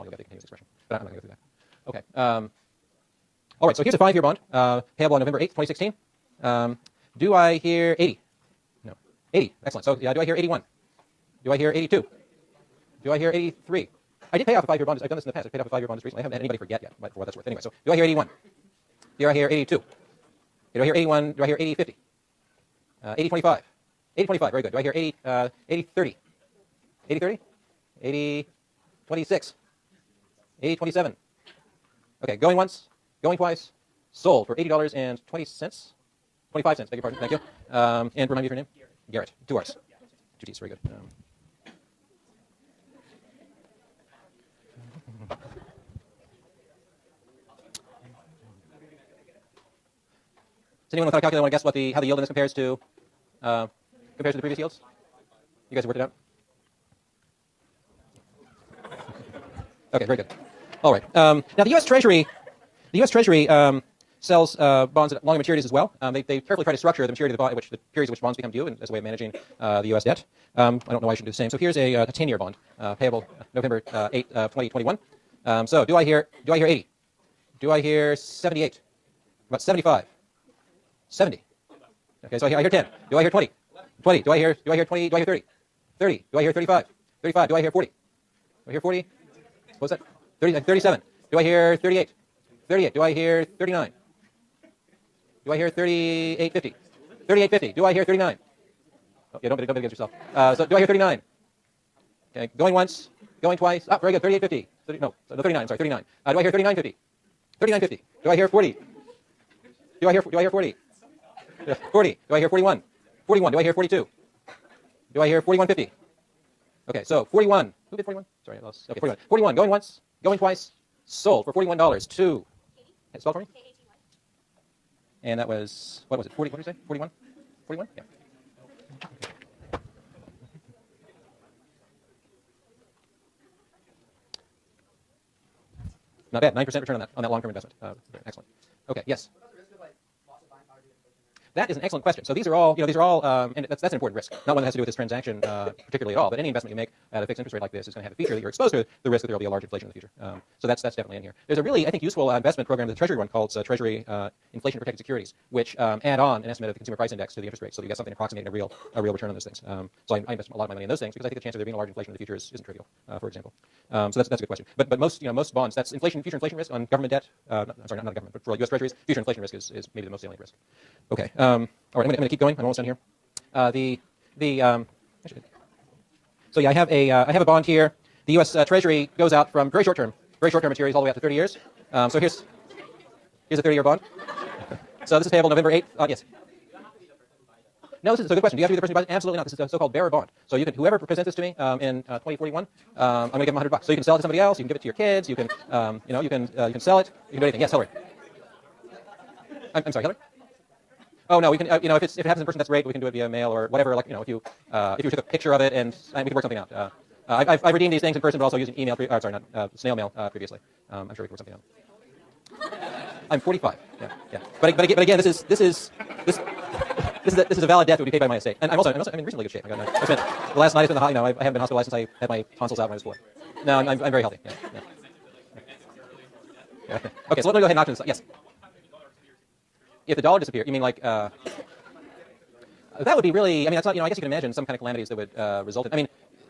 you'll get the continuous expression. But I'm not going to go through that. Okay. All right, so here's a 5-year bond, payable on November 8th, 2016. Do I hear 80? No. 80. Excellent. So, yeah, do I hear 81? Do I hear 82? Do I hear 83? I did pay off a 5-year bond. I've done this in the past. I paid off a 5-year bond just recently. I haven't had anybody forget yet, for what that's worth. Anyway, so do I hear 81? Do I hear 82? Do I hear 81? Do I hear 80, 50? 80, 25. 80, 25. Very good. Do I hear 80, 80, 30? 80, 30? 80, 26. 80, 27. Okay, going once, going twice, sold for $80.20. 25 cents, beg your pardon. Thank you. And remind me of your name? Garrett. 2 R's. 2 T's. Very good. Does anyone without a calculator want to guess what how the yield in this compares to the previous yields? You guys have worked it out? Okay, very good. All right. Now the U.S. Treasury sells bonds at longer maturities as well. They carefully try to structure the maturity of the bond, the periods in which bonds become due, as a way of managing the U.S. debt. I don't know why I shouldn't do the same. So here's a 10-year bond, payable November 8, 2021. So do I hear 80? Do I hear 78? About 75? 70. Okay, so I hear 10. Do I hear 20? 20. Do I hear 20? Do I hear 30? 30. Do I hear 35? 35. Do I hear 40? Do I hear 40? What was that? 30, 37. Do I hear 38? 38. Do I hear 39? Do I hear 38, 50? 38, 50. Do I hear 39? Oh, yeah, don't bet against yourself. So do I hear 39? Okay, going once, going twice. Ah, very good. 38, 50. 30, no, 39. I'm sorry, 39. Do I hear 39, 50? 39, 50. Do I hear 40? Do I hear 40? 40. Do I hear 41? 41. Do I hear 42? Do I hear 41, 50? Okay, so 41. Who did 41? Sorry, I lost. Okay, 41. 41. Going once, going twice. Sold for $41 to. Spell for me. And that was, what was it? 40. What did you say? 41? 41? Yeah. Not bad. 9% return on that long-term investment. Excellent. Okay. Yes. That is an excellent question. So these are all, and that's an important risk. Not one that has to do with this transaction particularly at all, but any investment you make at a fixed interest rate like this is going to have a feature that you're exposed to the risk that there will be a large inflation in the future. So that's definitely in here. There's a really, I think, useful investment program that the Treasury run called Treasury Inflation Protected Securities, which add on an estimate of the consumer price index to the interest rate, so you get something approximating a real return on those things. So I invest a lot of my money in those things because I think the chance of there being a large inflation in the future isn't trivial, for example. So that's a good question. But most bonds, that's future inflation risk on government debt. I'm sorry, not government, but for U.S. Treasuries, future inflation risk is maybe the most salient risk. Okay. All right, I'm going to keep going. I'm almost done here. So yeah, I have a bond here. The U.S. Treasury goes out from very short term maturities all the way out to 30 years. So here's a 30-year bond. So this is payable November 8th. Yes. No, this is a good question. Do you have to be the person who buys it? Absolutely not. This is a so-called bearer bond. So you can, whoever presents this to me in 2041, I'm going to give them $100. So you can sell it to somebody else. You can give it to your kids. You can, you can sell it. You can do anything. Yes, Hillary. I'm sorry, Hillary. Oh no, we can. If it happens in person, that's great. We can do it via mail or whatever. Like if you took a picture of it and we can work something out. I've redeemed these things in person, but also using email. Snail mail previously. I'm sure we can work something out. I'm 45. Yeah. But again, this is a valid debt that would be paid by my estate. And I'm in reasonably good shape. I spent the last night. I haven't been hospitalized since I had my tonsils out when I was 4. No, I'm very healthy. Yeah. Okay, so let me go ahead and knock to the side. Yes. If the dollar disappeared, you mean like that would be really? I mean, that's not. I guess you can imagine some kind of calamities that would result in. I mean,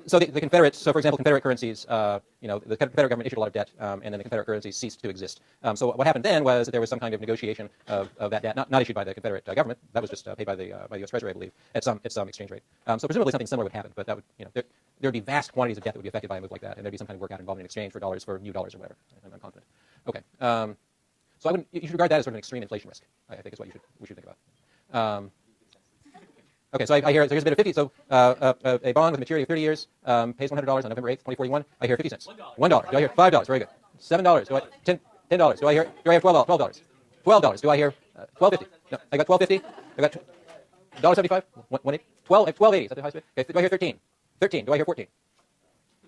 so the Confederate. So for example, Confederate currencies. The Confederate government issued a lot of debt, and then the Confederate currencies ceased to exist. So what happened then was that there was some kind of negotiation of that debt, not issued by the Confederate government. That was just paid by the U.S. Treasury, I believe, at some exchange rate. So presumably something similar would happen, but that would there would be vast quantities of debt that would be affected by a move like that, and there'd be some kind of workout involved in exchange for new dollars or whatever. I'm confident. Okay. So you should regard that as sort of an extreme inflation risk, I think is what we should think about. Okay, so I hear, so here's a bit of 50. So a bond with a maturity of 30 years pays $100 on November 8th, 2041. I hear 50 cents. $1. Do I hear $5? Very good. $7. Do I $10? Do I hear $12? $12. Do I hear $12.50? No, I got $12.50. I got $1.75. 12.80. Is that the highest bid? Okay, do I hear 13? 13. Do I hear 14?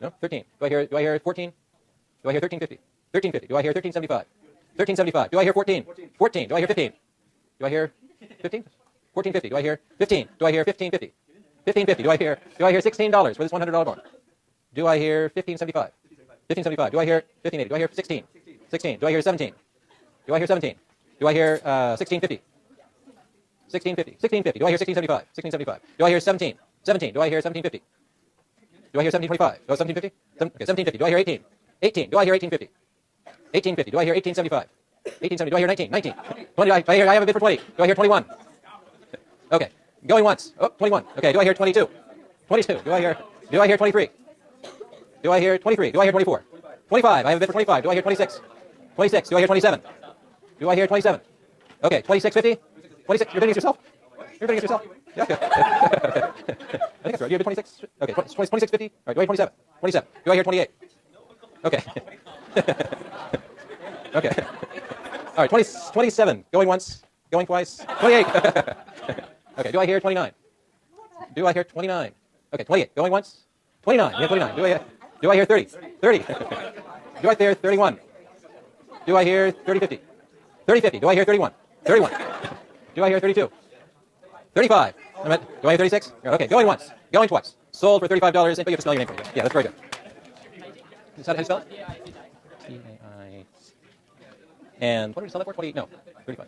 No, 13. Do I hear 14? Do I hear 13.50? 13.50. Do I hear 13.75? 13.75. Do I hear 14? 14. Do I hear 15? Do I hear 15? 14.50. Do I hear 15? Do I hear 15.50? 15.50. Do I hear $16 for this $100 bond? Do I hear 15.75? 1575. Do I hear 1580? Do I hear 16? 16. Do I hear 17? Do I hear 17? Do I hear 1650? 1650. 1650. Do I hear 1675? 1675. Do I hear 17? 17. Do I hear 1750? Do I hear 1725? Oh, 1750? Okay, 1750. Do I hear 18? 18. Do I hear 1850? 1850. Do I hear 1875? 1870. Do I hear 19? 19. 20. I have a bid for 20. Do I hear 21? Okay. Going once. Oh, 21. Okay. Do I hear 22? 22. Do I hear 23? Do I hear 23? Do I hear 24? 25. I have a bid for 25. Do I hear 26? 26. Do I hear 27? Do I hear 27? Okay. 2650? 26. You're bidding against yourself? You're bidding against yourself? Yeah. Okay. I think that's right. Do you have 26? Okay. 2650? All right. Do I hear 27? 27. Do I hear 28? Okay. Okay. All right. 27. Going once. Going twice. 28. Okay. Do I hear 29? Do I hear 29? Okay. 28. Going once. 29. Yeah, 29. Do I hear 30? 30. Do I hear 31? Do I hear 3050? 3050. Do I hear 31? 31. Do I hear 32? 35. Do I hear 36? Okay. Going once. Going twice. Sold for $35. And you have to spell your name for me. Yeah, that's very good. Is that how you spell it? T-A-I. And what did we sell that for? 28? No. 35.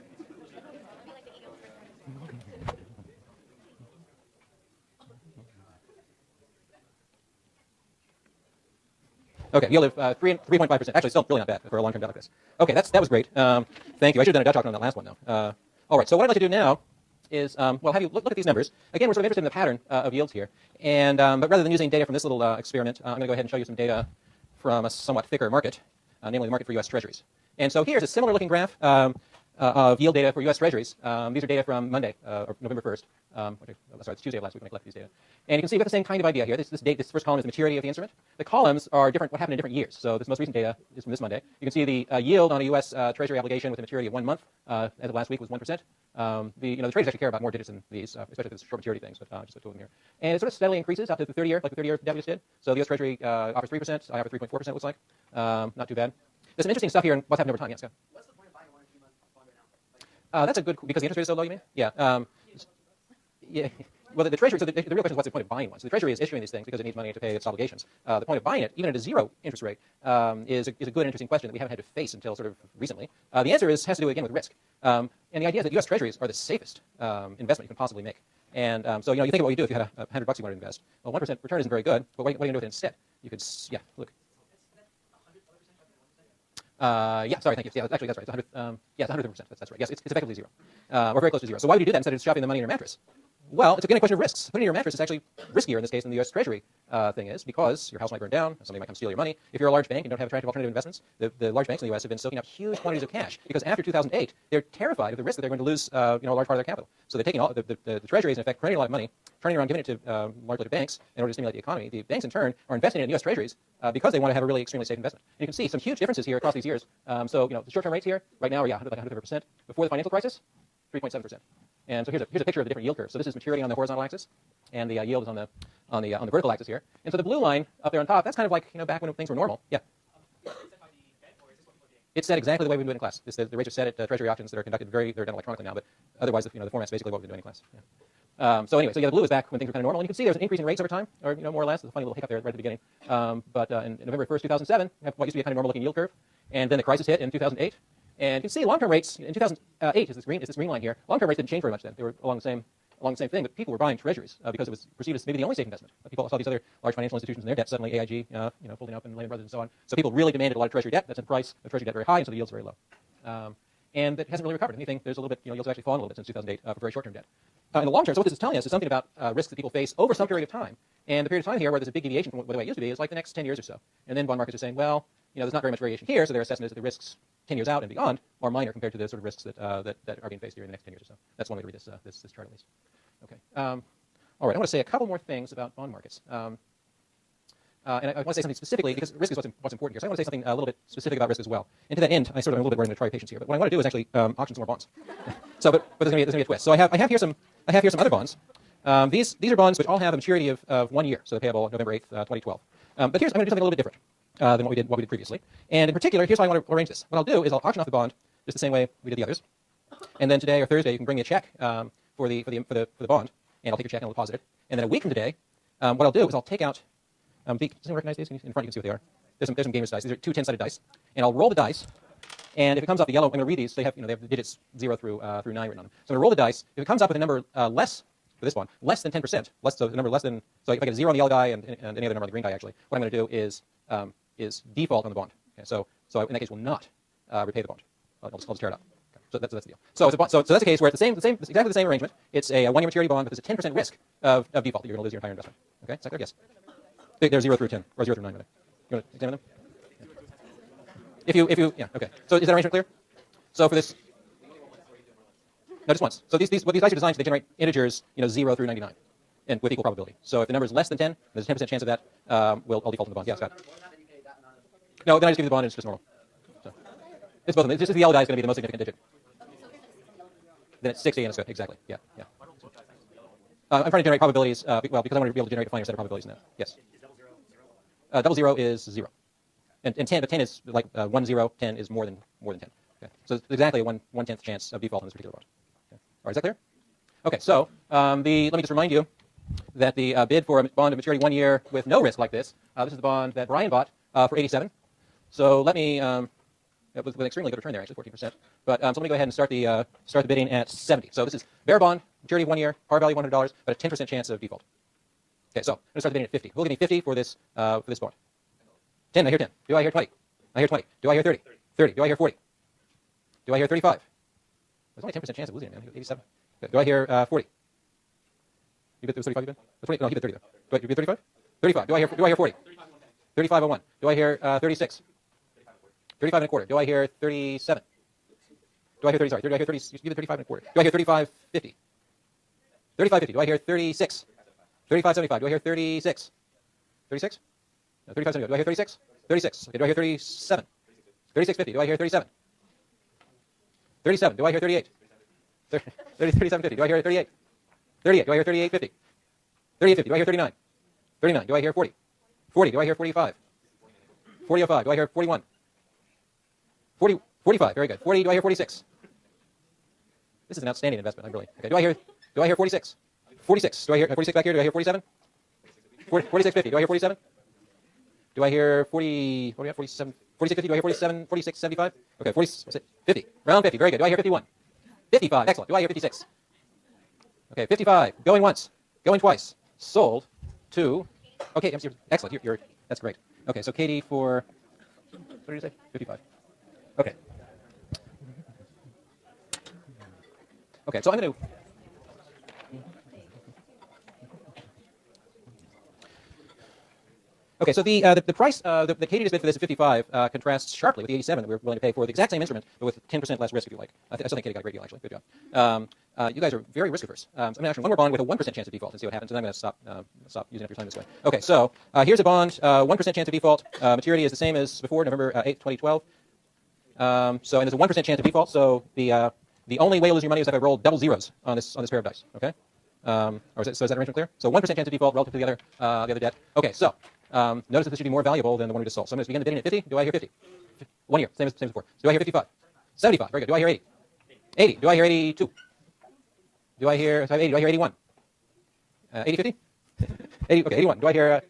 Okay, yield of 3.5%. Actually, still really not bad for a long-term bet like this. Okay, that was great. Thank you. I should have done a Dutch auction on that last one, though. All right, so what I'd like to do now is, have you look at these numbers. Again, we're sort of interested in the pattern of yields here. And but rather than using data from this little experiment, I'm going to go ahead and show you some data from a somewhat thicker market, namely the market for U.S. Treasuries. And so here's a similar-looking graph of yield data for U.S. Treasuries. These are data from Monday, or November 1st. Sorry, it's Tuesday of last week when I collected these data. And you can see we've got the same kind of idea here. This first column is the maturity of the instrument. The columns are different, what happened in different years. So this most recent data is from this Monday. You can see the yield on a U.S. Treasury obligation with a maturity of 1 month as of last week was 1%. The traders actually care about more digits than these, especially if it's short maturity things, but just the two of them here. And it sort of steadily increases out to the 30-year, like the 30-year debt we just did. So the U.S. Treasury offers 3%. I offer 3.4%, it looks like. Not too bad. There's some interesting stuff here and what's happened over time. Yeah, Scott. What's the point of buying a 1 or 2 month bond right now? That's a good, because the interest rate is so low, you mean? Yeah. Yeah. Well, the Treasury, so the real question is what's the point of buying one? So the Treasury is issuing these things because it needs money to pay its obligations. The point of buying it, even at a zero interest rate, is a good and interesting question that we haven't had to face until sort of recently. The answer has to do, again, with risk. And the idea is that U.S. Treasuries are the safest investment you can possibly make. And so, you think about what you do if you had $100 you wanted to invest. Well, 1% return isn't very good, but what are you going to do with it instead? You could, look. Yeah, sorry, thank you. Yeah, actually, that's right. It's 100. Yeah, it's 100%. That's right. Yes, it's effectively zero, or very close to zero. So why would you do that instead of shoving the money in your mattress? Well, it's again a question of risks. Putting it in your mattress is actually riskier in this case than the U.S. Treasury thing is, because your house might burn down, somebody might come steal your money. If you're a large bank and don't have attractive alternative investments, the large banks in the U.S. have been soaking up huge quantities of cash because after 2008, they're terrified of the risk that they're going to lose, a large part of their capital. So they're taking all the Treasuries in effect, printing a lot of money, turning around, giving it to largely to banks in order to stimulate the economy. The banks in turn are investing in U.S. Treasuries because they want to have a really extremely safe investment. And you can see some huge differences here across these years. So the short-term rates here right now are like 100%. Before the financial crisis, 3.7%. And so here's a picture of the different yield curves. So this is maturity on the horizontal axis, and the yield is on the vertical axis here. And so the blue line up there on top, that's kind of like back when things were normal. Yeah. It's set exactly the way we do it in class. The rates are set at Treasury auctions that are conducted they're done electronically now, but otherwise the format's basically what we've been doing in class. Yeah. So anyway, the blue is back when things were kind of normal, and you can see there's an increase in rates over time, or more or less. There's a funny little hiccup there right at the beginning. But in November 1st, 2007, we have what used to be a kind of normal-looking yield curve, and then the crisis hit in 2008. And you can see long-term rates in 2008 is this green line here. Long-term rates didn't change very much then. They were along the same thing, but people were buying Treasuries because it was perceived as maybe the only safe investment. People saw these other large financial institutions and their debt suddenly AIG, folding up, and Lehman Brothers and so on. So people really demanded a lot of Treasury debt. That's in the price of Treasury debt very high, and so the yield's very low. And it hasn't really recovered. Anything, there's a little bit, yields have actually fallen a little bit since 2008 for very short-term debt. In the long term, so what this is telling us is something about risks that people face over some period of time. And the period of time here where there's a big deviation from the way it used to be is like the next 10 years or so. And then bond markets are saying, well, there's not very much variation here, so their assessment is that the risks 10 years out and beyond are minor compared to the sort of risks that are being faced here in the next 10 years or so. That's one way to read this chart at least. Okay. All right. I want to say a couple more things about bond markets. And I want to say something specifically because risk is what's important here. So I want to say something a little bit specific about risk as well. And to that end, I sort of am a little bit worried to try patience here. But what I want to do is actually auction some more bonds. So, but there's going to be a twist. So I have here some other bonds. These are bonds which all have a maturity of 1 year, so they're payable November 8th, 2012. But I'm going to do something a little bit different than what we did previously. And in particular, here's how I want to arrange this. What I'll do is I'll auction off the bond just the same way we did the others. And then today or Thursday, you can bring me a check for the bond, and I'll take your check and I'll deposit it. And then a week from today, what I'll do is I'll take out. Does anyone recognize these? In front, you can see what they are. there's some gamer's dice. These are two 10-sided dice, and I'll roll the dice. And if it comes up the yellow, I'm going to read these. They have the digits 0 through 9 written on them. So I'm going to roll the dice. If it comes up with a number less for this one, less than 10%, so the number less than. So if I get a 0 on the yellow die and any other number on the green die, actually, what I'm going to do is default on the bond. Okay, so I, in that case, will not repay the bond. I'll just tear it up. Okay, so that's the deal. So that's a case where it's exactly the same arrangement. It's a 1-year maturity bond, but there's a 10% risk of default that you're going to lose your entire investment. Okay, is that clear? Yes. They're 0 through 10 or 0 through 9. You want to examine them? If you yeah, okay. So is that arrangement clear? So for this, no, just once. So these dice are designed so they generate integers, 0 through 99, and with equal probability. So if the number is less than 10, there's a 10% chance of that. I'll default on the bond. Yeah, Scott. No, then I just give you the bond, and it's just normal. So it's both of them. It's just the yellow die is going to be the most significant digit. Then it's 60, and it's good. Exactly. Yeah. I'm trying to generate probabilities. Because I want to be able to generate a finer set of probabilities now. Yes. Double zero is 0. And 10, but 10 is like 1, 0. 10 is more than 10. Okay. So it's exactly a 1/10 chance of default on this particular bond. Okay. All right, is that clear? Okay. So let me just remind you that the bid for a bond of maturity 1 year with no risk like this is the bond that Brian bought for 87. So let me it was with an extremely good return there, actually 14%. But so let me go ahead and start the bidding at 70. So this is bearer bond, maturity 1 year, par value $100, but a 10% chance of default. Okay. So I'm going to start the bidding at 50. Who will give me 50 for this bond? 10. I hear 10. Do I hear 20? I hear 20. Do I hear 30? 30. Do I hear 40? Do I hear 35? There's only a 10% chance of losing it, man. 87. Do I hear 40? You bid 35, you bid? 20, no, he bid 30, though. You bid 35? 35. Do I hear 40? 35.01. Do I hear 36? 35 and a quarter. Do I hear 37? Do I hear 30? Sorry. Do I hear 30? You bid 35 and a quarter. Do I hear 35.50? 35.50. Do I hear 36? 35.75. Do I hear 36? 36? No, 35.75. Do I hear 36? 36. Okay. Do I hear 37? 36.50. Do I hear 37? 37. Do I hear 38? 37.50. Do I hear 38? 38. Do I hear 38.50? 38.50. Do I hear 39? 39. Do I hear 40? 40. Do I hear 45? 40.05. Do I hear 41? 40. 45. Very good. 40. Do I hear 46? This is an outstanding investment. I'm really. Okay. Do I hear 46? 46. Do I hear 46 back here? Do I hear 47? 46.50. Do I hear 47? Do I hear 40? What do we have? 47. 46.50. Do I hear 47? 46.75. Okay. 50. Round 50. Very good. Do I hear 51? 55. Excellent. Do I hear 56? Okay. 55. Going once. Going twice. Sold to. Okay. Excellent. That's great. Okay. So Katie for. What did you say? 55. Okay. Okay. So I'm going to. Okay, so the price the Katie just bid for this at 55 contrasts sharply with the 87 that we were willing to pay for the exact same instrument, but with 10% less risk, if you like. I still think Katie got a great deal, actually. Good job. You guys are very risk averse. I'm going to actually one more bond with a 1% chance of default and see what happens, and I'm going to stop using up your time this way. Okay, so here's a bond, 1% chance of default. Maturity is the same as before, November 8th, 2012. And there's a 1% chance of default. So the only way you'll lose your money is if I roll double zeros on this pair of dice. Okay. Is that arrangement clear? So 1% chance of default relative to the other debt. Okay, so. Notice that this should be more valuable than the one we just sold. So I'm going to begin the bidding at 50. Do I hear 50? 1 year, same as before. Do I hear 55? 75. Very good. Do I hear 80? 80. Do I hear 82? Do I hear 80? Do I hear 81? 80, 50? 80. Okay, 81. Do I hear